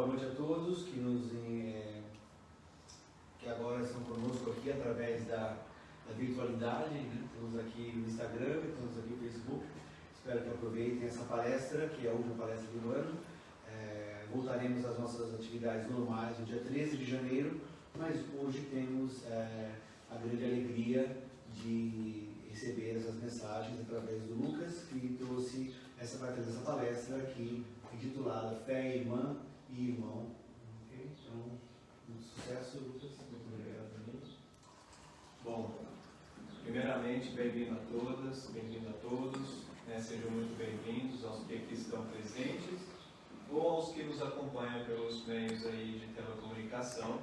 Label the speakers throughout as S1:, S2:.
S1: noite a todos que agora estão conosco aqui através da virtualidade, né? Estamos aqui no Instagram, estamos aqui no Facebook. Espero que aproveitem essa palestra, que é a última palestra do ano. Voltaremos às nossas atividades normais no dia 13 de janeiro, mas hoje temos a grande alegria de receber essas mensagens através do Lucas, que trouxe essa palestra aqui, intitulada Fé, Irmã e Irmão. Okay? Então, um sucesso, Lucas. Muito obrigado também.
S2: Bom, primeiramente, bem-vindo a todas, bem-vindo a todos. Sejam muito bem-vindos aos que aqui estão presentes ou aos que nos acompanham pelos meios aí de telecomunicação.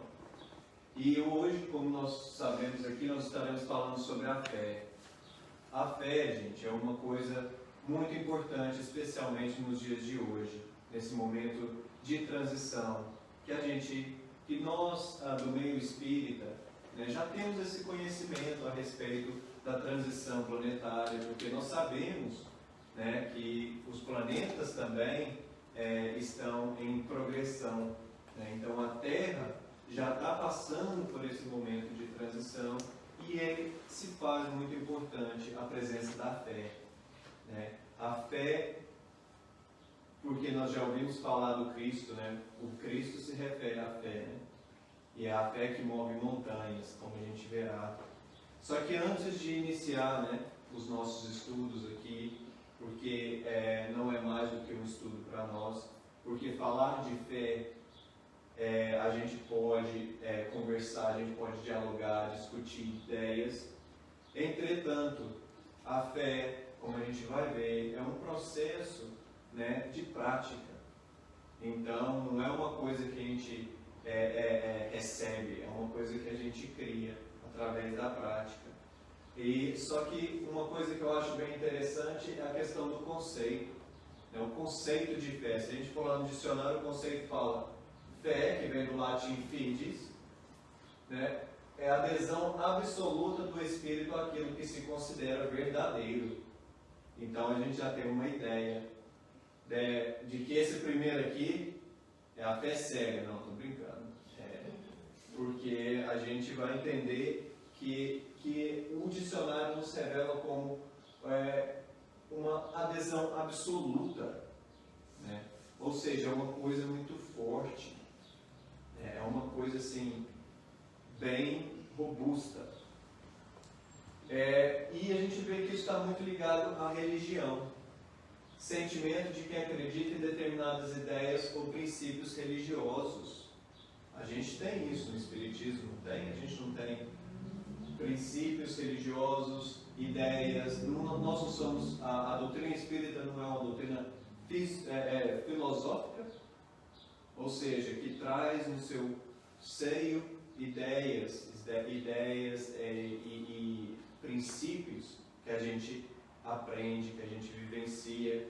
S2: E hoje, como nós sabemos aqui, nós estaremos falando sobre a fé. A fé, gente, é uma coisa muito importante, especialmente nos dias de hoje, nesse momento de transição, que nós, do meio espírita, né, já temos esse conhecimento a respeito da transição planetária, porque nós sabemos, né, que os planetas também estão em progressão, né? Então a Terra já está passando por esse momento de transição e ele se faz muito importante a presença da fé, né? A fé, porque nós já ouvimos falar do Cristo, né? O Cristo se refere à fé, né? E é a fé que move montanhas, como a gente verá. Só que antes de iniciar, né, os nossos estudos aqui, porque não é mais do que um estudo para nós, porque falar de fé, a gente pode conversar, a gente pode dialogar, discutir ideias. Entretanto, a fé, como a gente vai ver, é um processo, né, de prática. Então, não é uma coisa que a gente recebe, é uma coisa que a gente cria através da prática. E só que uma coisa que eu acho bem interessante é a questão do conceito. O conceito de fé. Se a gente for lá no dicionário, o conceito fala fé, que vem do latim fides, né? É a adesão absoluta do espírito àquilo que se considera verdadeiro. Então a gente já tem uma ideia de que esse primeiro aqui é a fé cega. Não, estou brincando. Porque a gente vai entender que o dicionário nos revela como uma adesão absoluta, né? Ou seja, é uma coisa muito forte, é uma coisa assim, bem robusta. E a gente vê que isso está muito ligado à religião. Sentimento de quem acredita em determinadas ideias ou princípios religiosos. A gente tem isso no Espiritismo, não tem? A gente não tem princípios religiosos, ideias. Nós não somos, a doutrina espírita não é uma doutrina filosófica, ou seja, que traz no seu seio ideias e princípios que a gente aprende, que a gente vivencia.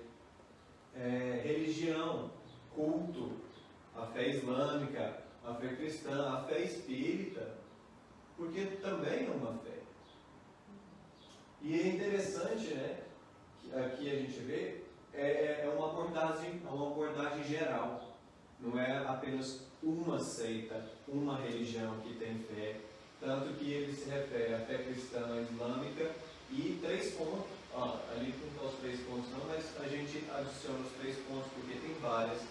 S2: Religião, culto, a fé islâmica, a fé cristã, a fé espírita, porque também é uma fé. E é interessante, né, que aqui a gente vê, é uma abordagem geral. Não é apenas uma seita, uma religião que tem fé, tanto que ele se refere à fé cristã, à islâmica, e 3 pontos, ali não estão os 3 pontos não, mas a gente adiciona os 3 pontos, porque tem vários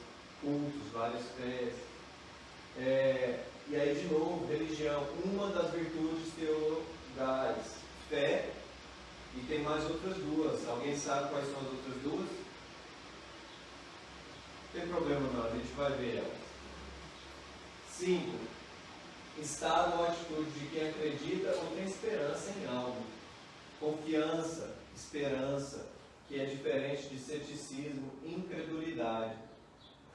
S2: cultos, várias fés. E aí, de novo, religião, uma das virtudes teologais, fé, e tem mais outras 2. Alguém sabe quais são as outras 2? Não tem problema não, a gente vai ver elas. 5. Estado ou atitude de quem acredita ou tem esperança em algo. Confiança, esperança, que é diferente de ceticismo, incredulidade.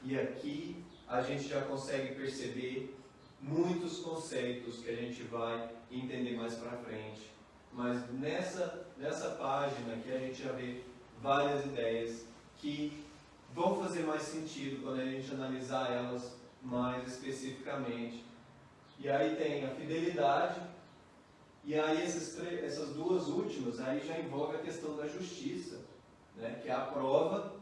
S2: E aqui a gente já consegue perceber muitos conceitos que a gente vai entender mais para frente. Mas nessa página aqui a gente já vê várias ideias que vão fazer mais sentido quando a gente analisar elas mais especificamente. E aí tem a fidelidade, e aí essas 2 últimas aí já envolvem a questão da justiça, né? Que é a prova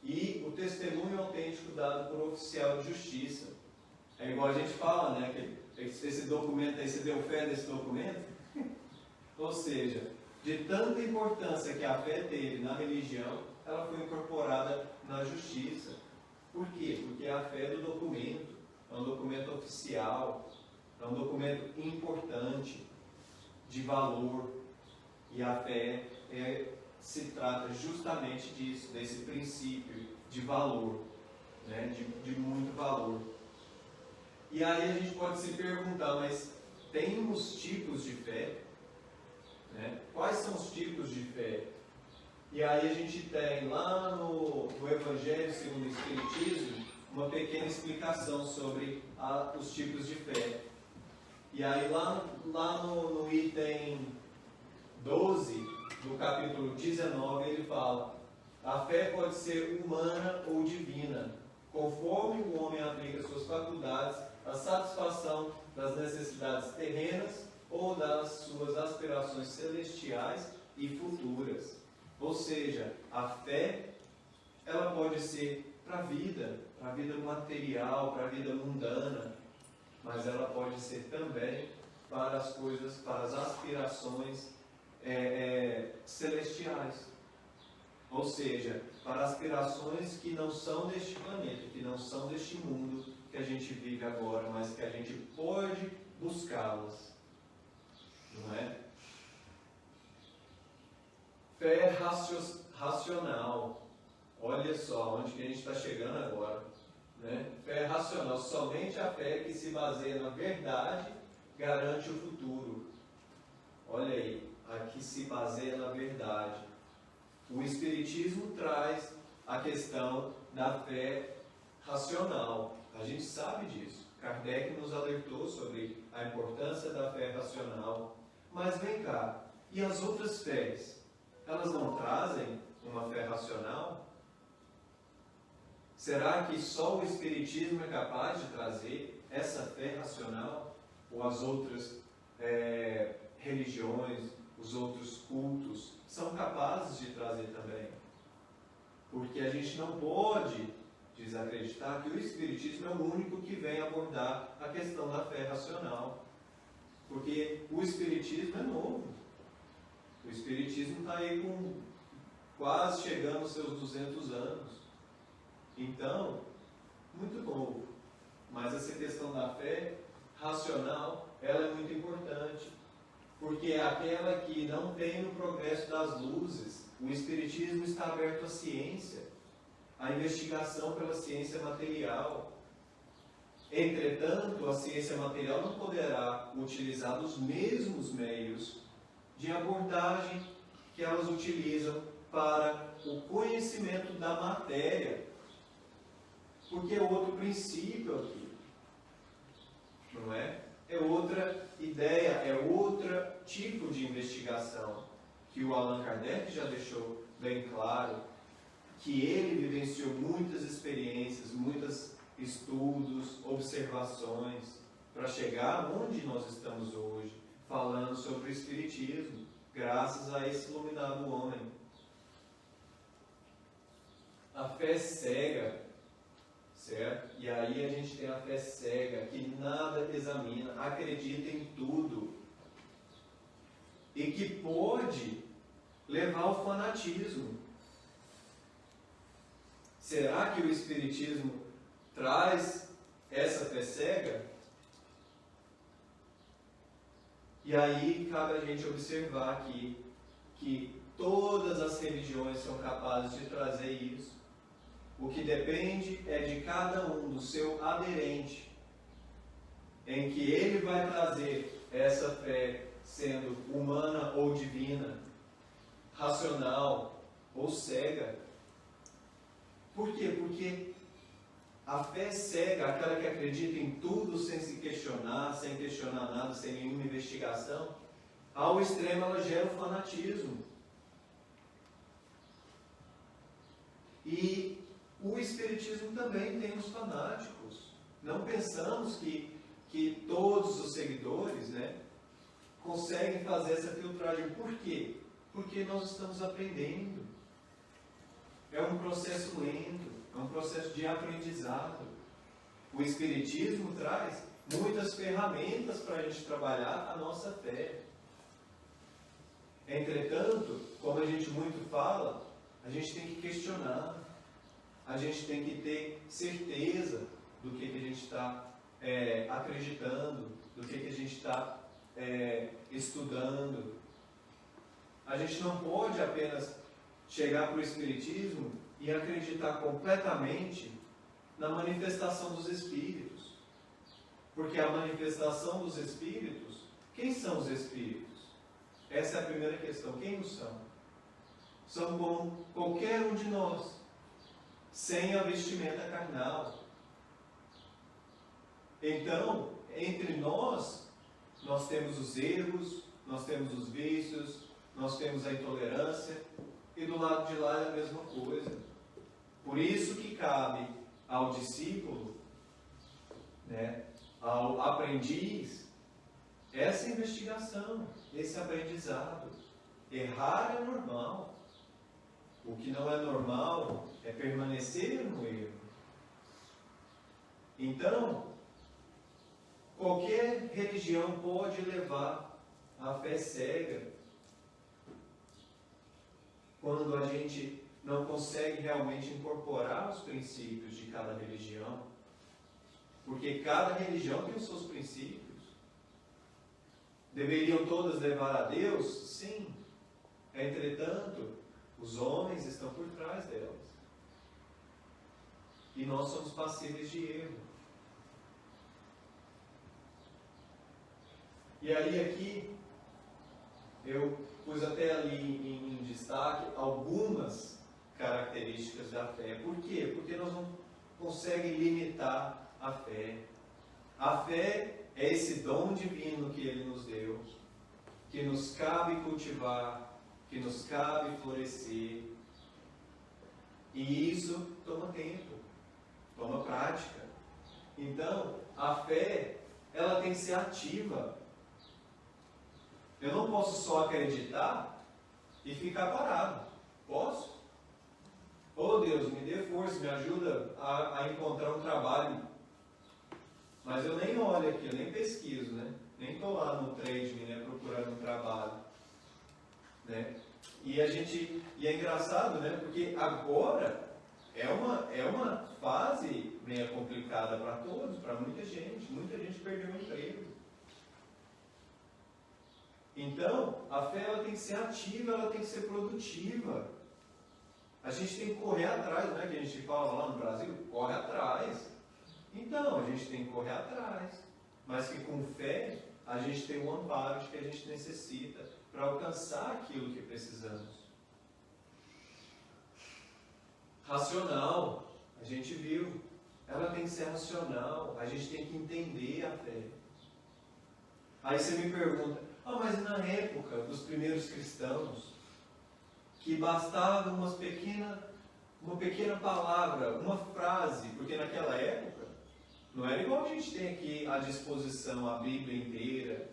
S2: e o testemunho autêntico dado por oficial de justiça. É igual a gente fala, né? Que esse documento aí, você deu fé nesse documento? Ou seja, de tanta importância que a fé teve na religião, ela foi incorporada na justiça. Por quê? Porque a fé é do documento, é um documento oficial, é um documento importante, de valor. E a fé se trata justamente disso, desse princípio de valor, né? de muito valor. E aí a gente pode se perguntar, mas tem os tipos de fé? Né? Quais são os tipos de fé? E aí a gente tem lá no Evangelho segundo o Espiritismo uma pequena explicação sobre os tipos de fé. E aí lá no item 12 do capítulo 19 ele fala: a fé pode ser humana ou divina, conforme o homem aplica suas faculdades à satisfação das necessidades terrenas ou das suas aspirações celestiais e futuras. Ou seja, a fé, ela pode ser para a vida material, para a vida mundana, mas ela pode ser também para as coisas, para as aspirações celestiais. Ou seja, para aspirações que não são deste planeta, que não são deste mundo que a gente vive agora, mas que a gente pode buscá-las. Não é? Fé racional. Olha só onde que a gente está chegando agora. Né? Fé racional. Somente a fé que se baseia na verdade garante o futuro. Olha aí, a que se baseia na verdade. O Espiritismo traz a questão da fé racional. A gente sabe disso. Kardec nos alertou sobre a importância da fé racional. Mas vem cá, e as outras fés? Elas não trazem uma fé racional? Será que só o Espiritismo é capaz de trazer essa fé racional? Ou as outras religiões, os outros cultos, são capazes de trazer também? Porque a gente não pode desacreditar que o Espiritismo é o único que vem abordar a questão da fé racional. Porque o Espiritismo é novo. O Espiritismo está aí quase chegando aos seus 200 anos. Então, muito novo. Mas essa questão da fé racional, ela é muito importante. Porque é aquela que não tem no progresso das luzes. O Espiritismo está aberto à ciência, à investigação pela ciência material. Entretanto, a ciência material não poderá utilizar os mesmos meios de abordagem que elas utilizam para o conhecimento da matéria. Porque é outro princípio aqui. Não é? É outra ideia, é outro tipo de investigação que o Allan Kardec já deixou bem claro, que ele vivenciou muitas experiências, muitos estudos, observações, para chegar onde nós estamos hoje, falando sobre o Espiritismo, graças a esse iluminado homem. A fé cega, certo? E aí a gente tem a fé cega, que nada examina, acredita em tudo, e que pode levar ao fanatismo. Será que o Espiritismo traz essa fé cega? E aí cabe a gente observar aqui que todas as religiões são capazes de trazer isso. O que depende é de cada um, do seu aderente, em que ele vai trazer essa fé sendo humana ou divina, racional ou cega. Por quê? Porque a fé cega, aquela que acredita em tudo sem se questionar, sem questionar nada, sem nenhuma investigação, ao extremo ela gera o fanatismo. E o Espiritismo também tem os fanáticos. Não pensamos que todos os seguidores, né, conseguem fazer essa filtragem. Por quê? Porque nós estamos aprendendo. é um processo lento, é um processo de aprendizado. O Espiritismo traz muitas ferramentas para a gente trabalhar a nossa fé. Entretanto, como a gente muito fala, a gente tem que questionar, a gente tem que ter certeza do que a gente está acreditando, do que a gente está estudando. A gente não pode apenas chegar para o Espiritismo e acreditar completamente na manifestação dos Espíritos. Porque a manifestação dos Espíritos, quem são os Espíritos? Essa é a primeira questão. Quem os são? São como qualquer um de nós, sem a vestimenta carnal. Então, entre nós temos os erros, nós temos os vícios, nós temos a intolerância, e do lado de lá é a mesma coisa. Por isso que cabe ao discípulo, ao aprendiz, essa investigação, esse aprendizado. Errar é normal. O que não é normal é permanecer no erro. Então, qualquer religião pode levar à fé cega quando a gente não consegue realmente incorporar os princípios de cada religião. Porque cada religião tem os seus princípios. Deveriam todas levar a Deus? Sim. Entretanto, os homens estão por trás delas. E nós somos passíveis de erro. E aí aqui, eu pus até ali em destaque algumas características da fé. Por quê? Porque nós não conseguimos limitar a fé. A fé é esse dom divino que Ele nos deu, que nos cabe cultivar, que nos cabe florescer. E isso toma tempo, toma prática. Então, a fé, ela tem que ser ativa. Eu não posso só acreditar e ficar parado. Posso? Oh Deus, me dê força, me ajuda a encontrar um trabalho. Mas eu nem olho aqui, eu nem pesquiso, né? Nem estou lá no trade, né, procurando um trabalho. Né? E é engraçado, né? Porque agora é uma fase meio complicada para todos, para muita gente. Muita gente perdeu o emprego. Então, a fé ela tem que ser ativa, ela tem que ser produtiva. A gente tem que correr atrás, não é que a gente fala lá no Brasil? Corre atrás. Então, a gente tem que correr atrás. Mas que com fé, a gente tem o amparo de que a gente necessita para alcançar aquilo que precisamos. Racional, a gente viu. Ela tem que ser racional. A gente tem que entender a fé. Aí você me pergunta, mas na época dos primeiros cristãos, que bastava uma pequena palavra, uma frase, porque naquela época não era igual a gente tem aqui à disposição a Bíblia inteira,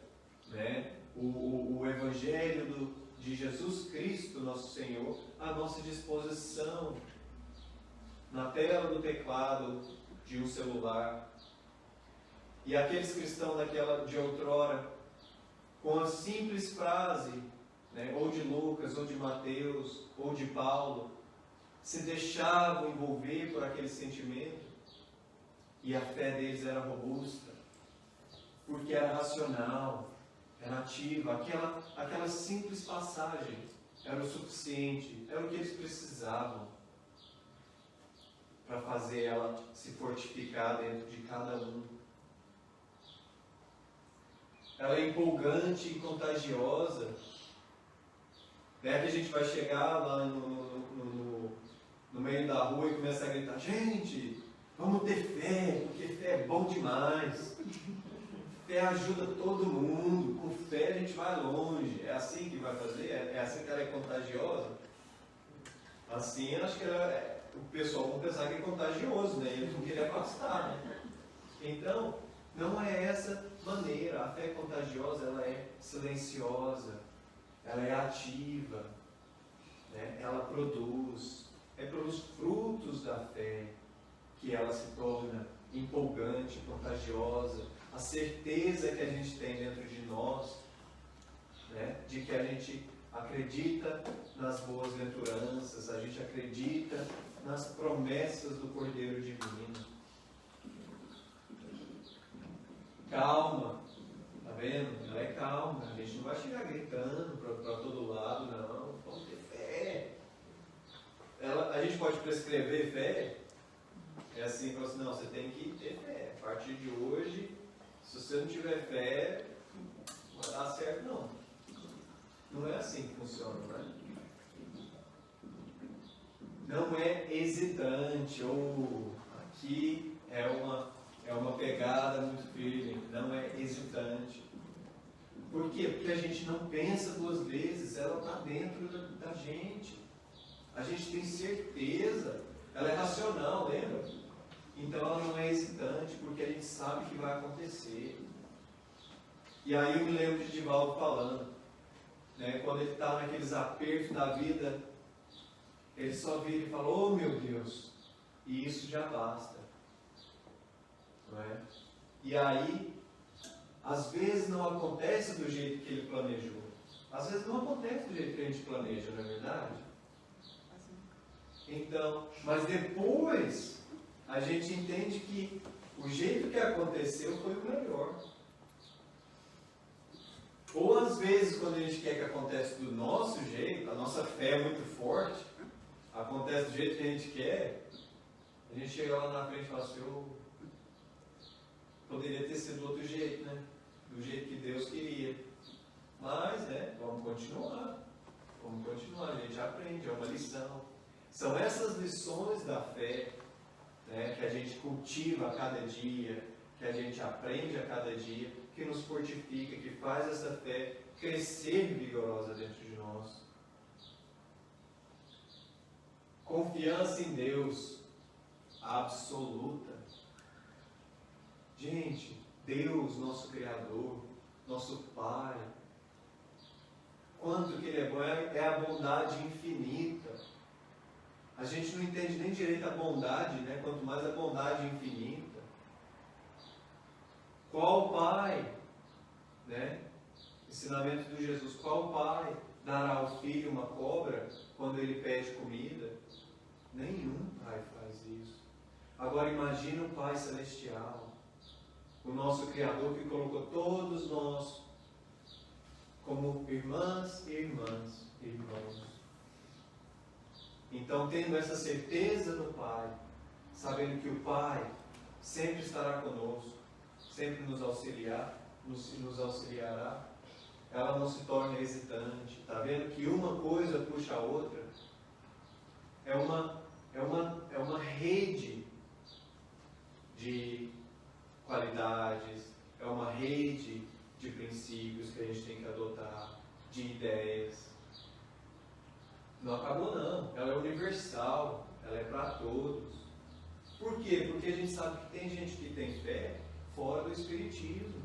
S2: né? O Evangelho de Jesus Cristo, nosso Senhor, à nossa disposição, na tela do teclado de um celular. E aqueles cristãos de outrora, com a simples frase, né, ou de Lucas, ou de Mateus, ou de Paulo, se deixavam envolver por aquele sentimento, e a fé deles era robusta, porque era racional, era ativa. Aquela simples passagem era o suficiente, era o que eles precisavam para fazer ela se fortificar dentro de cada um. Ela é empolgante e contagiosa. Não é que a gente vai chegar lá no meio da rua e começa a gritar, gente, vamos ter fé, porque fé é bom demais. Fé ajuda todo mundo, com fé a gente vai longe. É assim que vai fazer? É assim que ela é contagiosa? Assim, eu acho que o pessoal vai pensar que é contagioso, né? E eles vão querer afastar, né? Então, não é essa maneira. A fé contagiosa, ela é silenciosa, ela é ativa, né? Ela produz, é pelos frutos da fé que ela se torna empolgante, contagiosa. A certeza que a gente tem dentro de nós, né, de que a gente acredita nas boas-aventuranças, a gente acredita nas promessas do Cordeiro Divino. Calma, tá vendo? Ela é calma, a gente não vai chegar gritando para todo lado, não. Vamos ter fé. A gente pode prescrever fé, é assim, fala assim, não, você tem que ter fé. A partir de hoje, se você não tiver fé, não vai dar certo, não. Não é assim que funciona, né? Não é hesitante, ou aqui é uma pegada muito firme, não é hesitante. Por quê? Porque a gente não pensa duas vezes, ela está dentro da gente. A gente tem certeza, ela é racional, lembra? Então ela não é hesitante, porque a gente sabe que vai acontecer. E aí eu me lembro de Divaldo falando, né, quando ele está naqueles apertos da vida, ele só vira e fala, oh meu Deus, e isso já basta. Não é? E aí, às vezes não acontece do jeito que ele planejou. Às vezes não acontece do jeito que a gente planeja, não é verdade? Então, mas depois a gente entende que o jeito que aconteceu foi o melhor. Ou às vezes, quando a gente quer que aconteça do nosso jeito, a nossa fé é muito forte, acontece do jeito que a gente quer, a gente chega lá na frente e fala assim, poderia ter sido do outro jeito, né? Do jeito que Deus queria. Mas, né, vamos continuar, a gente aprende, é uma lição. São essas lições da fé, né, que a gente cultiva a cada dia, que a gente aprende a cada dia, que nos fortifica, que faz essa fé crescer vigorosa dentro de nós. Confiança em Deus absoluta. Gente, Deus, nosso Criador, nosso Pai, quanto que Ele é bom, é a bondade infinita. A gente não entende nem direito a bondade, né? Quanto mais a bondade infinita. Qual pai, né? Ensinamento de Jesus, qual pai dará ao filho uma cobra quando ele pede comida? Nenhum pai faz isso. Agora imagine o Pai Celestial, o nosso Criador que colocou todos nós como irmãs e irmãos. Então, tendo essa certeza no Pai, sabendo que o Pai sempre estará conosco, sempre nos auxiliará, ela não se torna hesitante. Está vendo que uma coisa puxa a outra? É uma rede de qualidades, é uma rede de princípios que a gente tem que adotar, de ideias. Não acabou não, ela é universal, ela é para todos. Por quê? Porque a gente sabe que tem gente que tem fé fora do Espiritismo.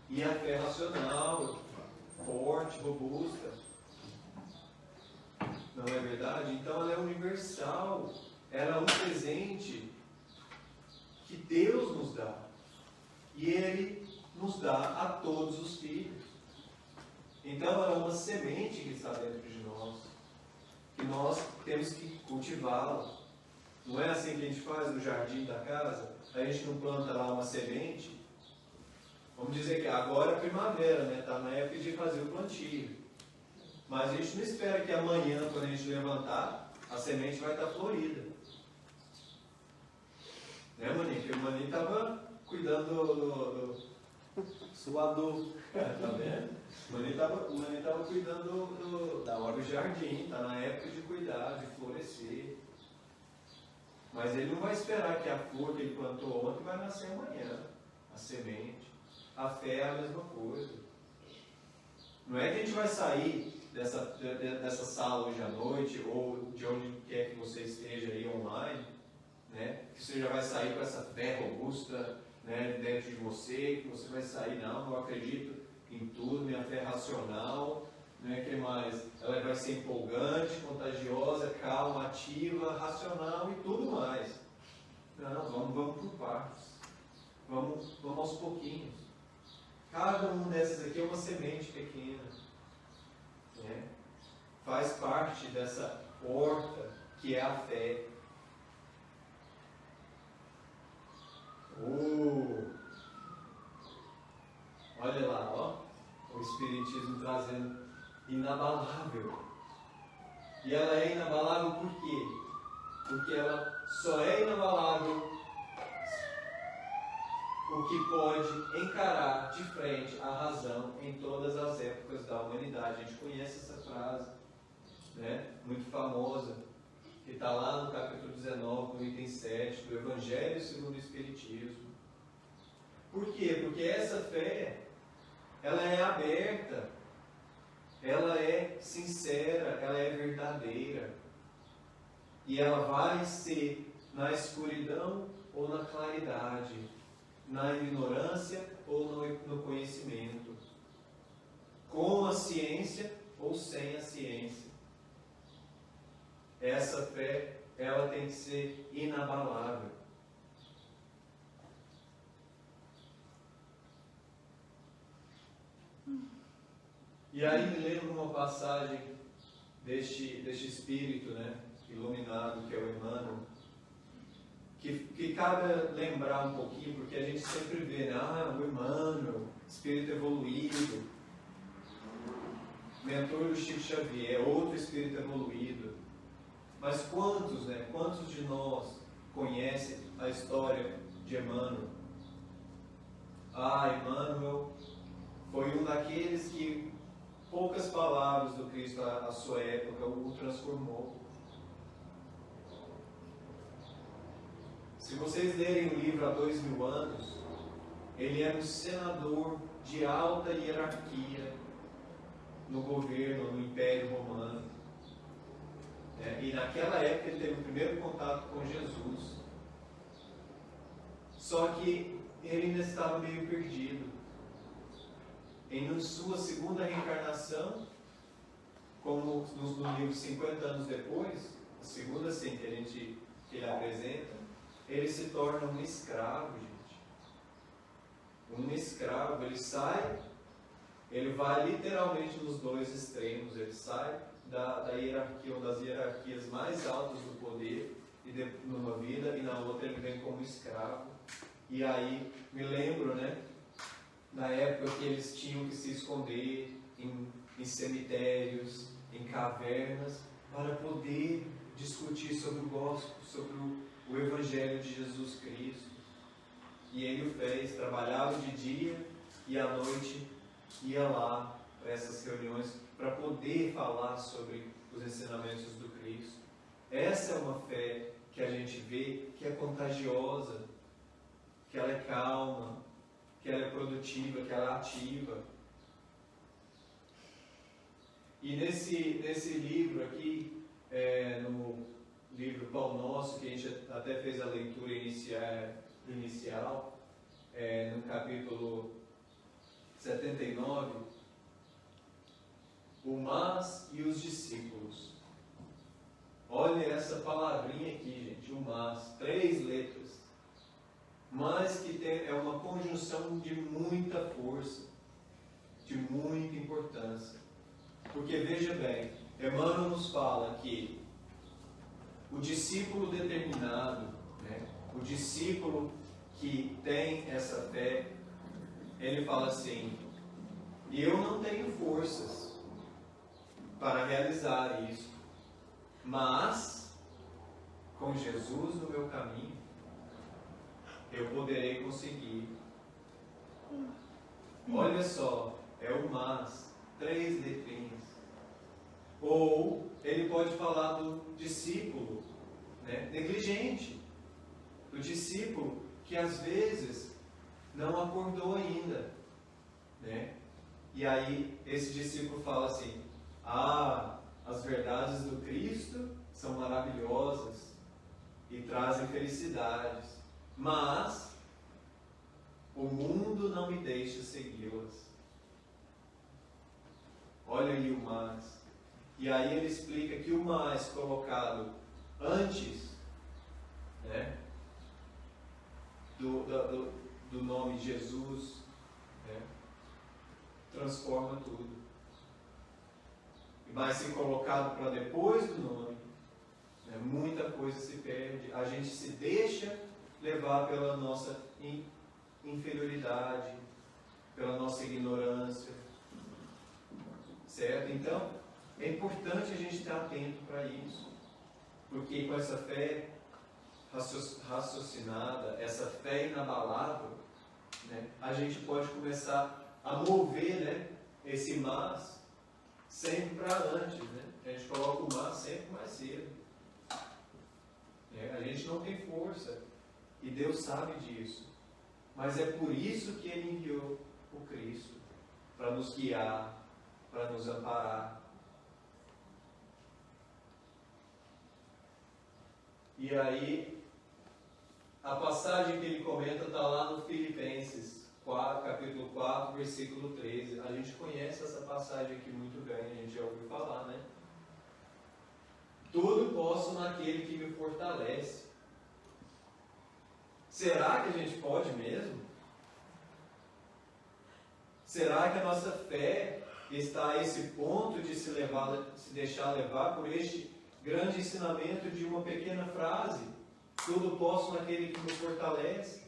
S2: E a fé racional, forte, robusta. Não é verdade? Então ela é universal. Ela é um presente que Deus nos dá. E Ele nos dá a todos os filhos. Então ela é uma semente que está dentro de nós. Que nós temos que cultivá-la. Não é assim que a gente faz no jardim da casa? A gente não planta lá uma semente. Vamos dizer que agora é primavera, né? Está na época de fazer o plantio. Mas a gente não espera que amanhã, quando a gente levantar, a semente vai estar florida. Né, Maninho? Porque o Maninho estava cuidando do suador. Tá vendo? O Maninho estava cuidando da hora do jardim. Está na época de cuidar, de florescer. Mas ele não vai esperar que a flor que ele plantou ontem vai nascer amanhã. A semente. A fé é a mesma coisa. Não é que a gente vai sair dessa sala hoje à noite, ou de onde quer que você esteja aí online, né? Que você já vai sair com essa fé robusta, né, dentro de você, que você vai sair, não, eu acredito em tudo, minha fé é racional, Né? Que mais? Ela vai ser empolgante, contagiosa, calma, ativa, racional e tudo mais. Não, vamos por partes. Vamos aos pouquinhos. Cada uma dessas aqui é uma semente pequena. Né? Faz parte dessa horta que é a fé. Olha lá, ó, o Espiritismo trazendo inabalável. E ela é inabalável por quê? Porque ela só é inabalável o que pode encarar de frente a razão em todas as épocas da humanidade. A gente conhece essa frase, né? Muito famosa, que está lá no capítulo 19, no item 7, do Evangelho segundo o Espiritismo. Por quê? Porque essa fé, ela é aberta, ela é sincera, ela é verdadeira. E ela vai ser na escuridão ou na claridade, na ignorância ou no conhecimento, com a ciência ou sem a ciência. Essa fé, ela tem que ser inabalável. E aí me lembro uma passagem deste espírito, né, iluminado, que é o Emmanuel, que cabe lembrar um pouquinho, porque a gente sempre vê, né, o Emmanuel, espírito evoluído, mentor do Chico Xavier, outro espírito evoluído. Mas quantos de nós conhecem a história de Emmanuel? Emmanuel foi um daqueles que poucas palavras do Cristo à sua época o transformou. Se vocês lerem o livro há 2000 anos, ele era um senador de alta hierarquia no governo, no Império Romano. E naquela época ele teve o primeiro contato com Jesus. Só que ele ainda estava meio perdido. Em sua segunda reencarnação, como no livro 50 anos depois, a segunda sim que ele apresenta, ele se torna um escravo, gente. Um escravo, ele sai, ele vai literalmente nos dois extremos, ele sai da hierarquia, uma das hierarquias mais altas do poder, numa vida, e na outra ele vem como escravo. E aí, me lembro, né, na época que eles tinham que se esconder em cemitérios, em cavernas, para poder discutir sobre o gospel, sobre o Evangelho de Jesus Cristo. E ele o fez, trabalhava de dia e à noite ia lá para essas reuniões, para poder falar sobre os ensinamentos do Cristo. Essa é uma fé que a gente vê que é contagiosa, que ela é calma, que ela é produtiva, que ela é ativa. E nesse livro aqui, no livro Pão Nosso, que a gente até fez a leitura inicial, no capítulo 79, o mas e os discípulos. Olha essa palavrinha aqui, gente, o mas, 3 letras. Mas que é uma conjunção de muita força, de muita importância. Porque veja bem, Emmanuel nos fala que o discípulo determinado, né, o discípulo que tem essa fé, ele fala assim: eu não tenho forças para realizar isso, mas com Jesus no meu caminho, eu poderei conseguir. Olha só, é o mas, 3 letrinhas. Ou ele pode falar do discípulo, né, negligente, do discípulo que às vezes não acordou ainda, né? E aí esse discípulo fala assim: as verdades do Cristo são maravilhosas e trazem felicidades, mas o mundo não me deixa segui-las. Olha aí o mas. E aí ele explica que o mas colocado antes, né, do nome Jesus, né, transforma tudo. Mas se colocado para depois do nome, né, muita coisa se perde. A gente se deixa levar pela nossa inferioridade, pela nossa ignorância. Certo? Então, é importante a gente estar atento para isso. Porque com essa fé raciocinada, essa fé inabalável, né, a gente pode começar a mover, né, esse mas sempre para antes. Né? A gente coloca o mas sempre mais cedo. A gente não tem força. E Deus sabe disso. Mas é por isso que Ele enviou o Cristo, para nos guiar, para nos amparar. E aí, a passagem que ele comenta está lá no Filipenses 4, capítulo 4, versículo 13. A gente conhece essa passagem aqui muito bem, a gente já ouviu falar, né? Tudo posso naquele que me fortalece. Será que a gente pode mesmo? Será que a nossa fé está a esse ponto de se deixar levar por este grande ensinamento de uma pequena frase? Tudo posso naquele que me fortalece.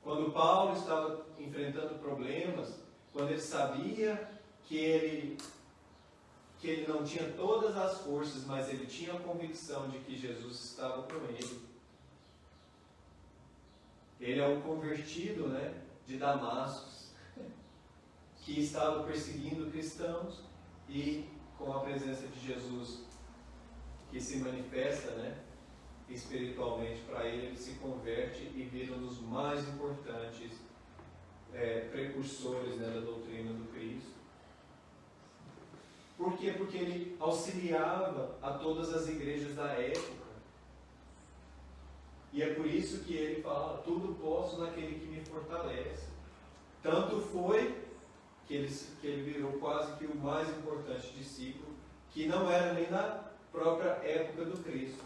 S2: Quando Paulo estava enfrentando problemas, quando ele sabia que ele não tinha todas as forças, mas ele tinha a convicção de que Jesus estava com ele. Ele é um convertido, né, de Damasco, que estava perseguindo cristãos, e com a presença de Jesus, que se manifesta, né, espiritualmente para ele, ele se converte e vira um dos mais importantes precursores, né, da doutrina do Cristo. Por quê? Porque ele auxiliava a todas as igrejas da época. E é por isso que ele fala, tudo posso naquele que me fortalece. Tanto foi que ele virou quase que o mais importante discípulo, que não era nem da própria época do Cristo.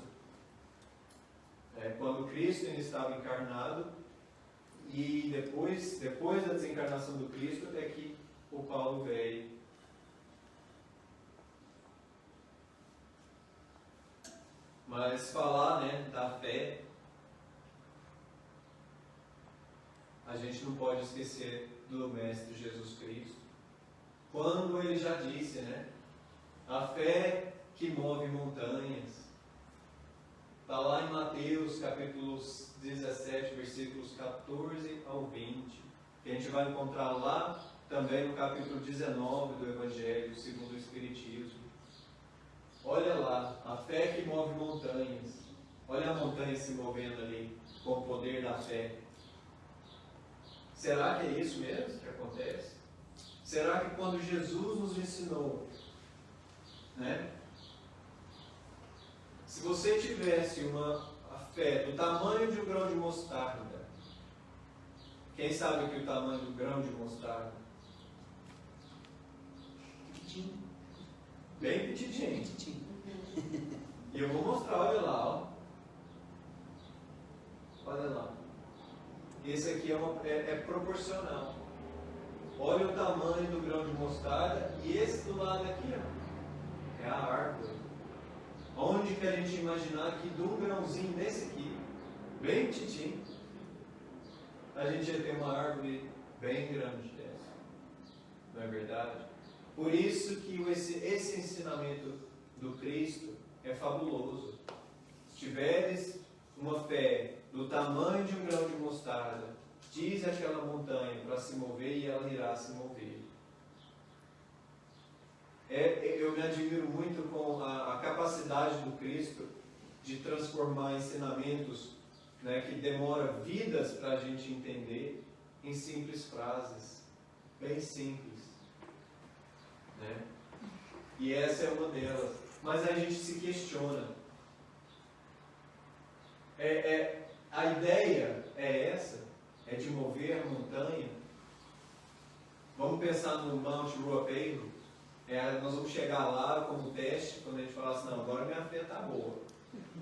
S2: Quando Cristo ainda estava encarnado, e depois da desencarnação do Cristo, é que o Paulo veio. Mas falar, né, da fé, a gente não pode esquecer do Mestre Jesus Cristo. Quando ele já disse, né, a fé que move montanhas. Está lá em Mateus, capítulos 17, versículos 14 ao 20. Que a gente vai encontrar lá também no capítulo 19 do Evangelho segundo o Espiritismo. Olha lá, a fé que move montanhas. Olha a montanha se movendo ali com o poder da fé. Será que é isso mesmo que acontece? Será que quando Jesus nos ensinou, né? Se você tivesse a fé do tamanho de um grão de mostarda, quem sabe aqui o tamanho do grão de mostarda?
S3: Petitinho.
S2: Bem petitinho. E eu vou mostrar, olha lá, ó. Olha lá. Esse aqui é proporcional. Olha o tamanho do grão de mostarda, e esse do lado aqui, ó, é a árvore. Onde que a gente imaginar que de um grãozinho desse aqui, bem petitinho, a gente ia ter uma árvore bem grande dessa. Não é verdade? Por isso que esse ensinamento do Cristo é fabuloso. Se tiveres uma fé do tamanho de um grão de mostarda, diz aquela montanha para se mover e ela irá se mover. Eu me admiro muito com a capacidade do Cristo de transformar ensinamentos, né, que demora vidas para a gente entender, em simples frases, bem simples. Né? E essa é uma delas. Mas a gente se questiona. A ideia é essa, é de mover a montanha. Vamos pensar no Mount Ruapeiro. Nós vamos chegar lá como teste, quando a gente falar assim, não, agora minha fé está boa.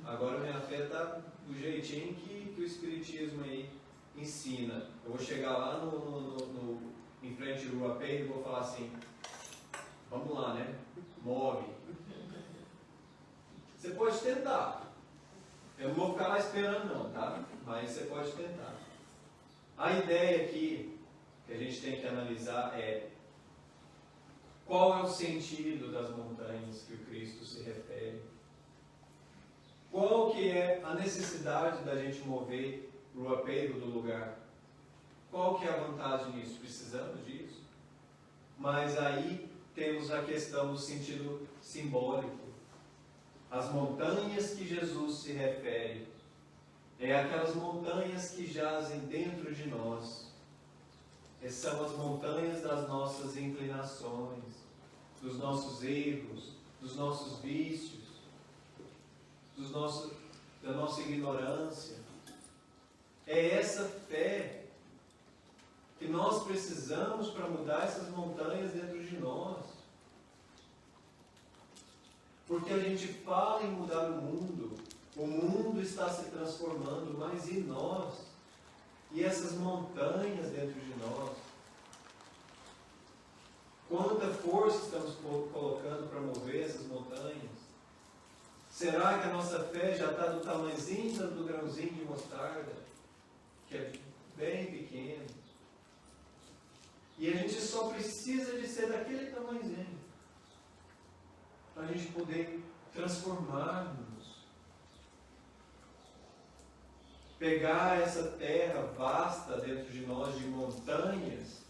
S2: Agora minha fé está do jeitinho que o Espiritismo aí ensina. Eu vou chegar lá em frente ao Ruapeiro e vou falar assim, vamos lá, né? Move. Você pode tentar. Eu não vou ficar lá esperando não, tá? Mas você pode tentar. A ideia aqui que a gente tem que analisar é qual é o sentido das montanhas que o Cristo se refere? Qual que é a necessidade da gente mover o apego do lugar? Qual que é a vantagem nisso? Precisamos disso? Mas aí temos a questão do sentido simbólico. As montanhas que Jesus se refere é aquelas montanhas que jazem dentro de nós. São as montanhas das nossas inclinações, dos nossos erros, dos nossos vícios, da nossa ignorância. É essa fé que nós precisamos para mudar essas montanhas dentro de nós. Porque a gente fala em mudar o mundo está se transformando, mas e nós? E essas montanhas dentro de nós? Quanta força estamos colocando para mover essas montanhas? Será que a nossa fé já está do tamanhozinho do grãozinho de mostarda? Que é bem pequeno. E a gente só precisa de ser daquele tamanhozinho para a gente poder transformar-nos. Pegar essa terra vasta dentro de nós de montanhas,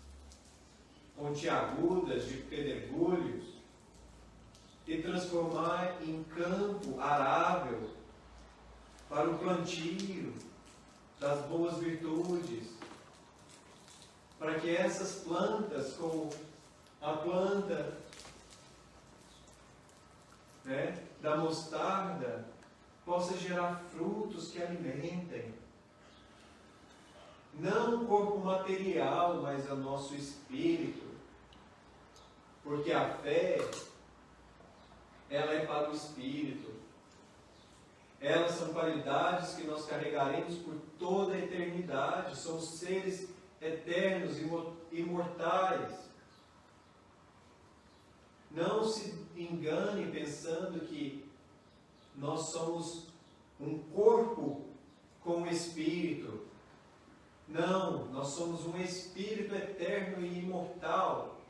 S2: pontiagudas, de pedregulhos, e transformar em campo arável para o plantio das boas virtudes, para que essas plantas, como a planta da mostarda, possa gerar frutos que alimentem. Não o corpo material, mas o nosso espírito. Porque a fé, ela é para o espírito. Elas são qualidades que nós carregaremos por toda a eternidade. Somos seres eternos, imortais. Não se engane pensando que nós somos um corpo com espírito. Não, nós somos um espírito eterno e imortal,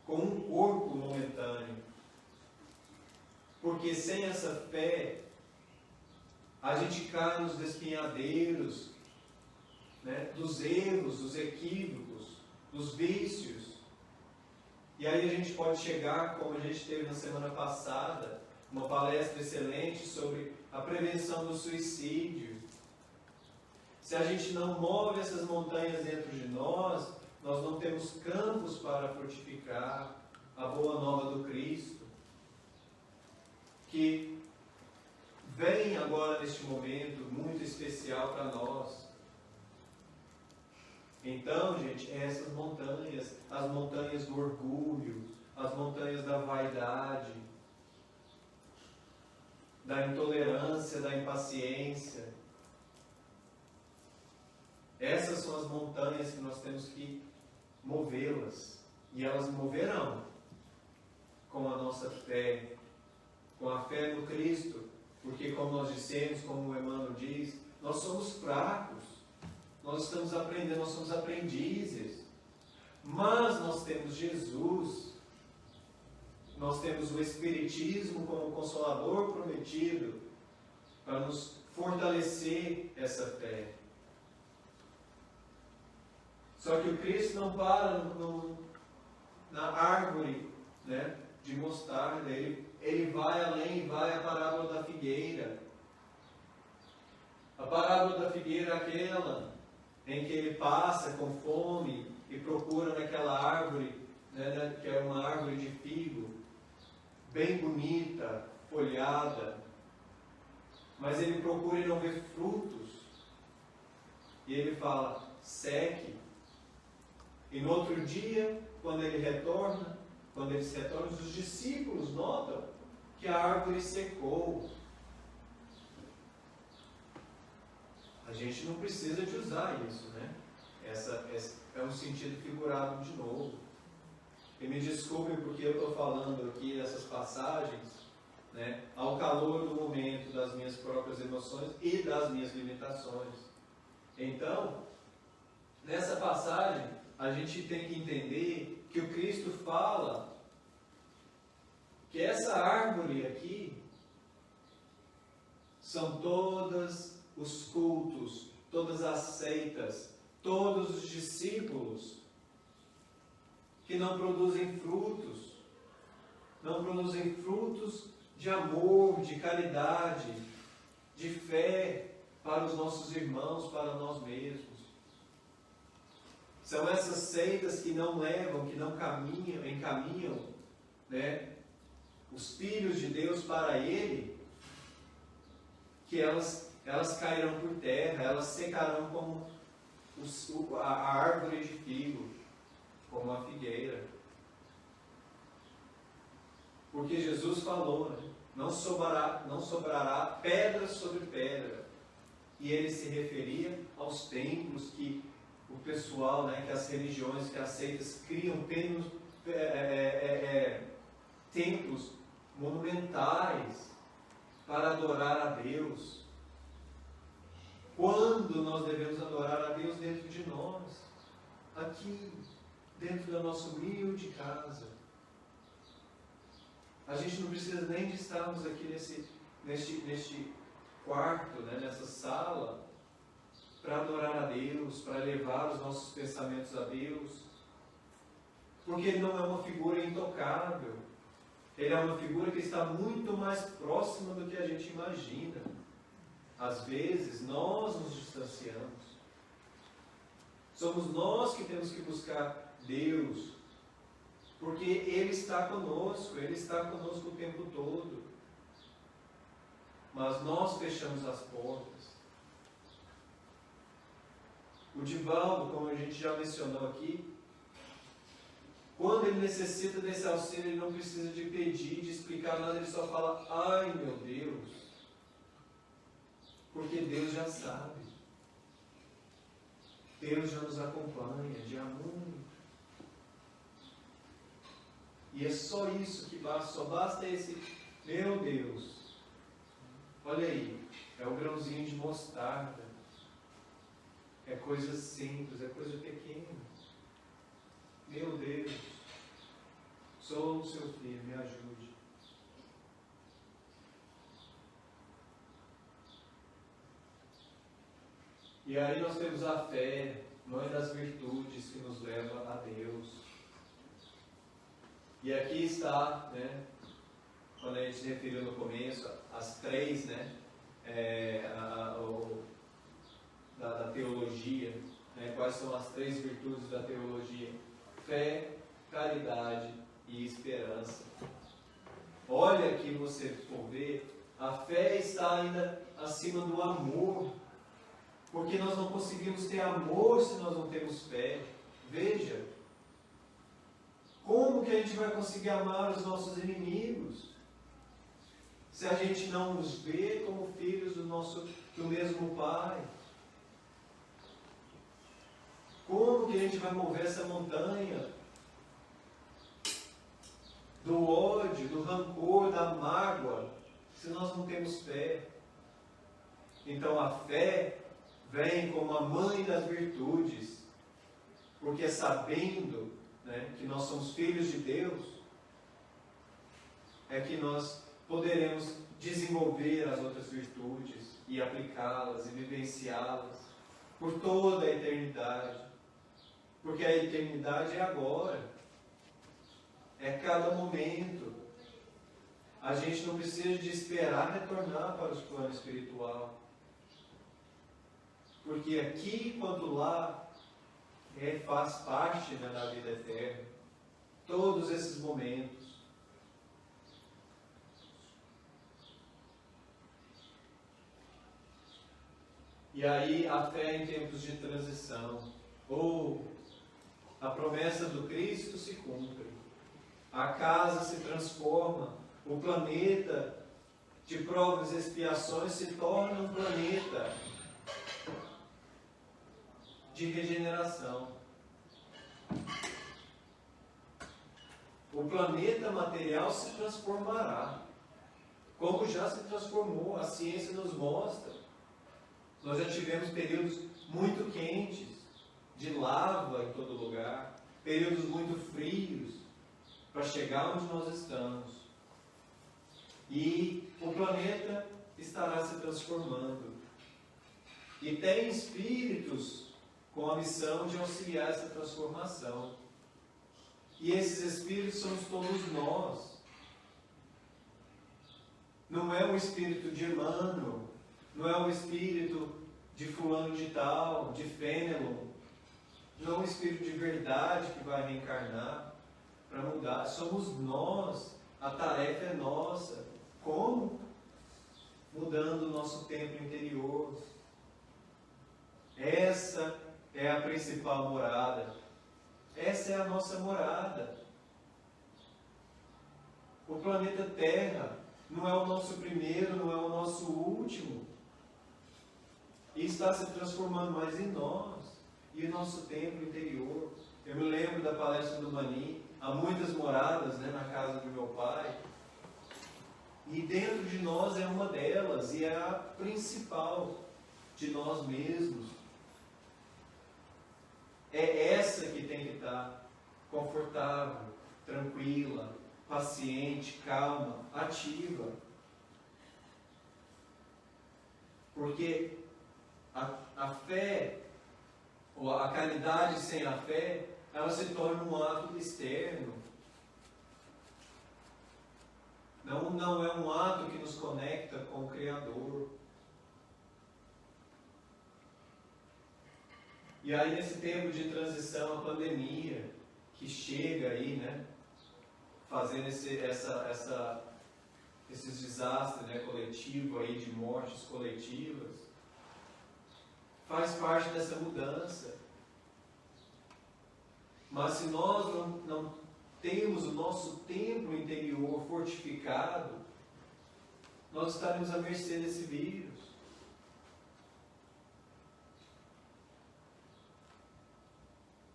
S2: com um corpo momentâneo. Porque sem essa fé, a gente cai nos despenhadeiros, dos erros, dos equívocos, dos vícios. E aí a gente pode chegar, como a gente teve na semana passada, uma palestra excelente sobre a prevenção do suicídio. Se a gente não move essas montanhas dentro de nós, nós não temos campos para frutificar a boa nova do Cristo, que vem agora neste momento muito especial para nós. Então, gente, essas montanhas, as montanhas do orgulho, as montanhas da vaidade, da intolerância, da impaciência, essas são as montanhas que nós temos que movê-las. E elas moverão com a nossa fé, com a fé no Cristo. Porque, como nós dissemos, como o Emmanuel diz, nós somos fracos. Nós estamos aprendendo, nós somos aprendizes. Mas nós temos Jesus. Nós temos o Espiritismo como Consolador prometido para nos fortalecer essa fé. Só que o Cristo não para na árvore de mostarda, ele vai além, vai à parábola da figueira. A parábola da figueira é aquela em que ele passa com fome e procura naquela árvore, que é uma árvore de figo, bem bonita, folhada, mas ele procura e não vê frutos. E ele fala, seque. E no outro dia, quando ele se retorna, os discípulos notam que a árvore secou. A gente não precisa de usar isso, né? Esse é um sentido figurado de novo. E me desculpem porque eu estou falando aqui dessas passagens, né, ao calor do momento das minhas próprias emoções e das minhas limitações. Então, nessa passagem, a gente tem que entender que o Cristo fala que essa árvore aqui são todos os cultos, todas as seitas, todos os discípulos que não produzem frutos de amor, de caridade, de fé para os nossos irmãos, para nós mesmos. São essas seitas que não levam, que não encaminham, né, os filhos de Deus para Ele, que elas cairão por terra, elas secarão como a árvore de figo, como a figueira. Porque Jesus falou, né, não sobrará pedra sobre pedra. E ele se referia aos templos que o pessoal, né, que as religiões, que as seitas criam templos monumentais para adorar a Deus. Quando nós devemos adorar a Deus dentro de nós, aqui, dentro da nossa humilde casa. A gente não precisa nem de estarmos aqui neste quarto, né, nessa sala, para adorar a Deus, para levar os nossos pensamentos a Deus. Porque Ele não é uma figura intocável. Ele é uma figura que está muito mais próxima do que a gente imagina. Às vezes, nós nos distanciamos. Somos nós que temos que buscar Deus, porque Ele está conosco o tempo todo. Mas nós fechamos as portas. O Divaldo, como a gente já mencionou aqui, quando ele necessita desse auxílio, ele não precisa de pedir, de explicar nada, ele só fala, ai meu Deus, porque Deus já sabe. Deus já nos acompanha, de amor. E é só isso que basta, só basta esse, meu Deus, olha aí, é o grãozinho de mostarda, é coisa simples, é coisa pequena. Meu Deus, sou o seu filho, me ajude. E aí nós temos a fé, mãe das virtudes que nos leva a Deus. E aqui está, né, quando a gente se referiu no começo, as três, né, da teologia, né, quais são as três virtudes da teologia? Fé, caridade e esperança. Olha que você for ver, a fé está ainda acima do amor, porque nós não conseguimos ter amor se nós não temos fé. Veja, como que a gente vai conseguir amar os nossos inimigos se a gente não os vê como filhos do mesmo Pai? Como que a gente vai mover essa montanha do ódio, do rancor, da mágoa, se nós não temos fé? Então a fé vem como a mãe das virtudes, porque sabendo, né, que nós somos filhos de Deus, é que nós poderemos desenvolver as outras virtudes e aplicá-las e vivenciá-las por toda a eternidade. Porque a eternidade é agora, é cada momento. A gente não precisa de esperar retornar para os planos espiritual. Porque aqui quanto lá faz parte, né, da vida eterna. Todos esses momentos. E aí a fé em tempos de transição. Ou a promessa do Cristo se cumpre. A casa se transforma, o planeta de provas e expiações se torna um planeta de regeneração. O planeta material se transformará, como já se transformou, a ciência nos mostra. Nós já tivemos períodos muito quentes, de lava em todo lugar, períodos muito frios, para chegar onde nós estamos. E o planeta estará se transformando. E tem espíritos com a missão de auxiliar essa transformação. E esses espíritos somos todos nós. Não é um espírito de Emmanuel, não é um espírito de fulano de tal, de Fênelon, não é um espírito de verdade que vai reencarnar para mudar. Somos nós, a tarefa é nossa. Como? Mudando o nosso templo interior. Essa é a principal morada. Essa é a nossa morada. O planeta Terra não é o nosso primeiro, não é o nosso último. E está se transformando mais em nós. E o nosso templo interior. Eu me lembro da palestra do Mani. Há muitas moradas, né, na casa do meu pai. E dentro de nós é uma delas. E é a principal de nós mesmos. É essa que tem que estar confortável, tranquila, paciente, calma, ativa. Porque a fé, ou a caridade sem a fé, ela se torna um ato externo. Não é um ato que nos conecta com o Criador. E aí, nesse tempo de transição, a pandemia, que chega aí, né, fazendo esses desastres, né, coletivos aí, de mortes coletivas, faz parte dessa mudança. Mas se nós não temos o nosso templo interior fortificado, nós estaremos à mercê desse vírus.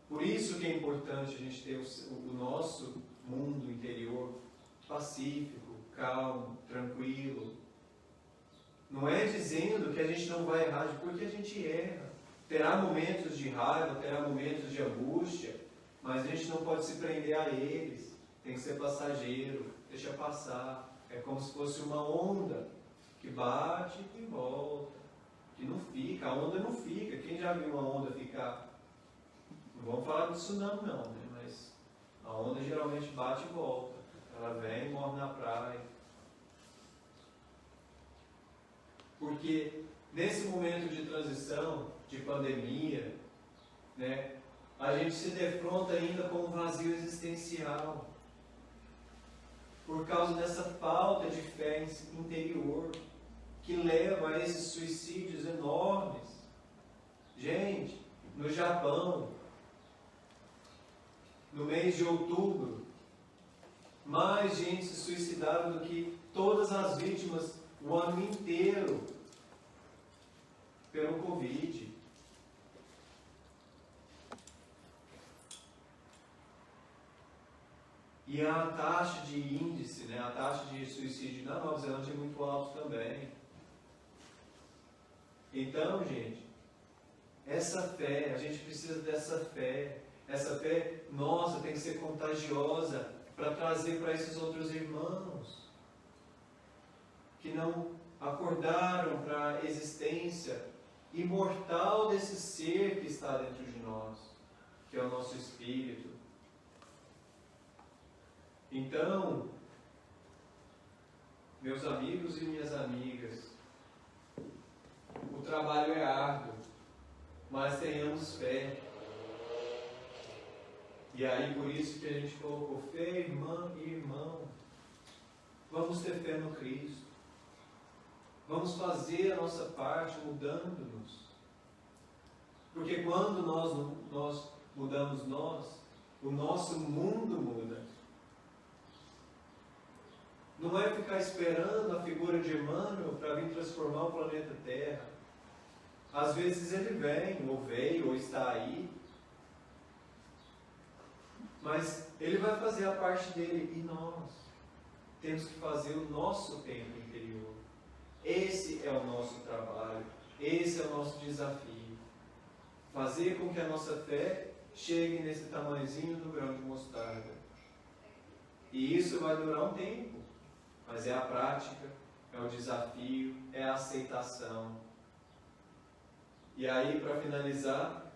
S2: Por isso que é importante a gente ter o nosso mundo interior pacífico, calmo, tranquilo. Não é dizendo que a gente não vai errar, porque a gente erra. Terá momentos de raiva, terá momentos de angústia, mas a gente não pode se prender a eles. Tem que ser passageiro, deixa passar. É como se fosse uma onda que bate e volta, que não fica. A onda não fica. Quem já viu uma onda ficar? Não vamos falar de tsunami não, né? Mas a onda geralmente bate e volta. Ela vem e morre na praia. Porque nesse momento de transição, de pandemia, né, a gente se defronta ainda com um vazio existencial. Por causa dessa falta de fé interior, que leva a esses suicídios enormes. Gente, no Japão, no mês de outubro, mais gente se suicidaram do que todas as vítimas o ano inteiro pelo Covid. E a taxa de índice, né, a taxa de suicídio na Nova Zelândia é muito alta também. Então, gente, essa fé, a gente precisa dessa fé. Essa fé nossa tem que ser contagiosa para trazer para esses outros irmãos que não acordaram para a existência imortal desse ser que está dentro de nós, que é o nosso espírito. Então, meus amigos e minhas amigas, o trabalho é árduo, mas tenhamos fé. E aí, por isso que a gente colocou fé, irmã e irmão. Vamos ter fé no Cristo. Vamos fazer a nossa parte mudando-nos. Porque quando nós mudamos nós, o nosso mundo muda. Não é ficar esperando a figura de Emmanuel para vir transformar o planeta Terra. Às vezes ele vem, ou veio, ou está aí. Mas ele vai fazer a parte dele e nós temos que fazer o nosso tempo interior. Esse é o nosso trabalho, esse é o nosso desafio. Fazer com que a nossa fé chegue nesse tamanhozinho do grão de mostarda. E isso vai durar um tempo, mas é a prática, é o desafio, é a aceitação. E aí, para finalizar,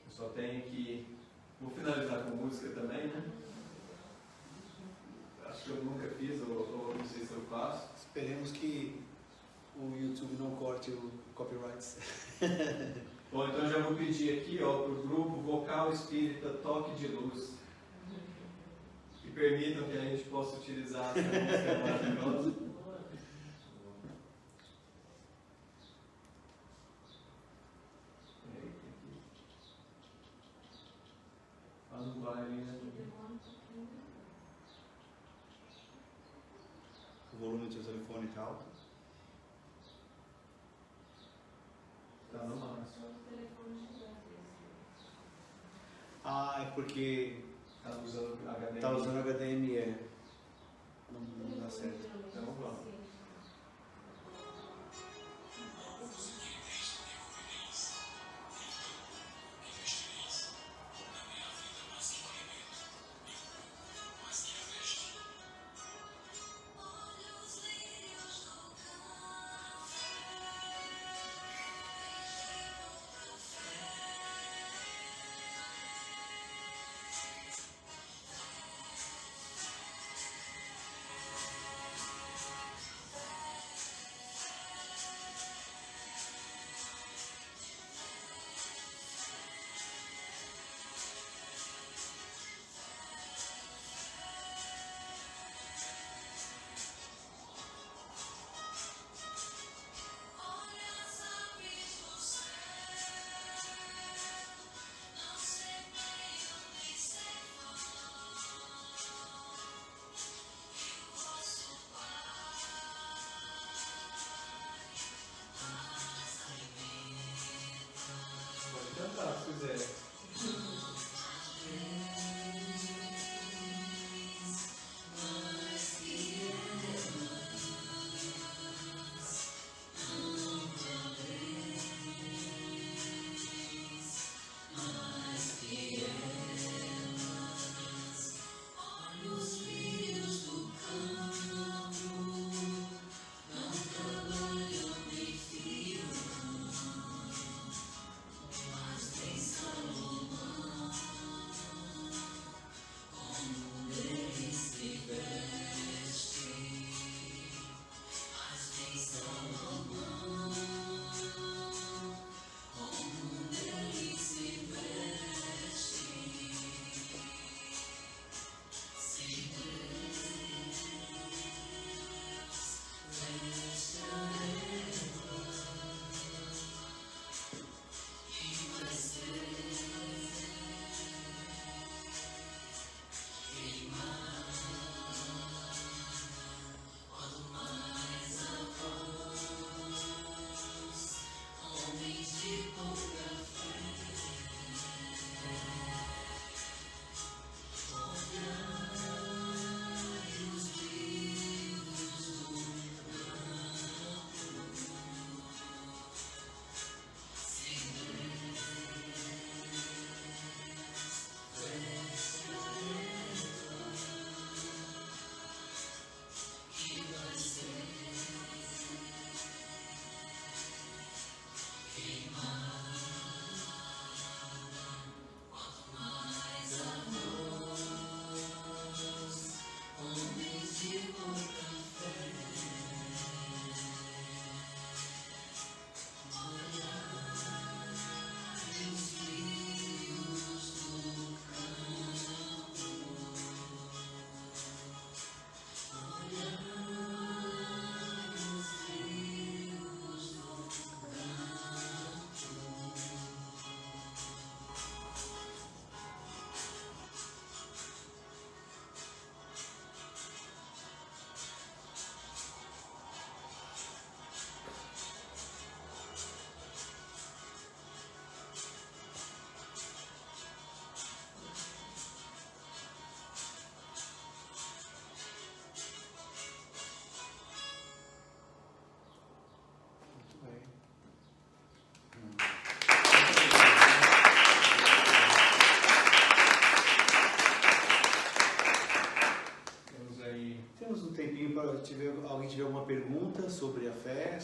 S2: eu só tenho que... Vou finalizar com música também, né? Acho que eu nunca fiz, ou não sei se eu faço.
S1: Esperemos que o YouTube não corte o copyright.
S2: Bom, então já vou pedir aqui, ó, para o grupo Vocal Espírita Toque de Luz, que permitam que a gente possa utilizar essa música maravilhosa. Não vai, né?
S1: O volume do seu telefone está alto?
S2: Está no máximo.
S1: Ah, é porque
S2: Está usando HDMI.
S1: está usando HDMI. Não dá certo.
S2: Então vamos.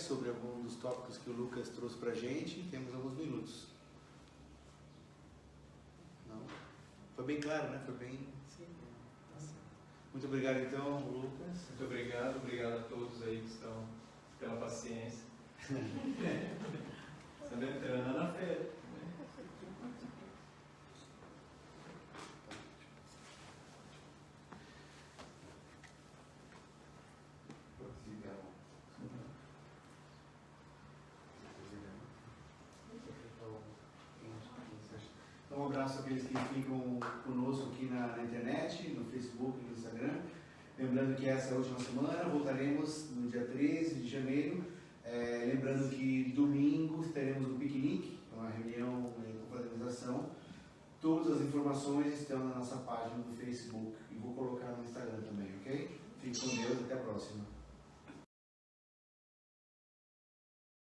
S1: sobre algum dos tópicos que o Lucas trouxe para a gente. Temos alguns minutos. Não? Foi bem claro, né? Foi bem... Sim. Muito obrigado, então, Lucas.
S2: Muito obrigado a todos aí que estão pela paciência. Estamos entrando na feira.
S1: Então, um abraço àqueles que ficam conosco aqui na internet, no Facebook e no Instagram. Lembrando que essa é a última semana, voltaremos no dia 13 de janeiro. Lembrando que domingo teremos um piquenique, uma reunião com fraternização. Todas as informações estão na nossa página do Facebook e vou colocar no Instagram também, ok? Fique com Deus, até a próxima.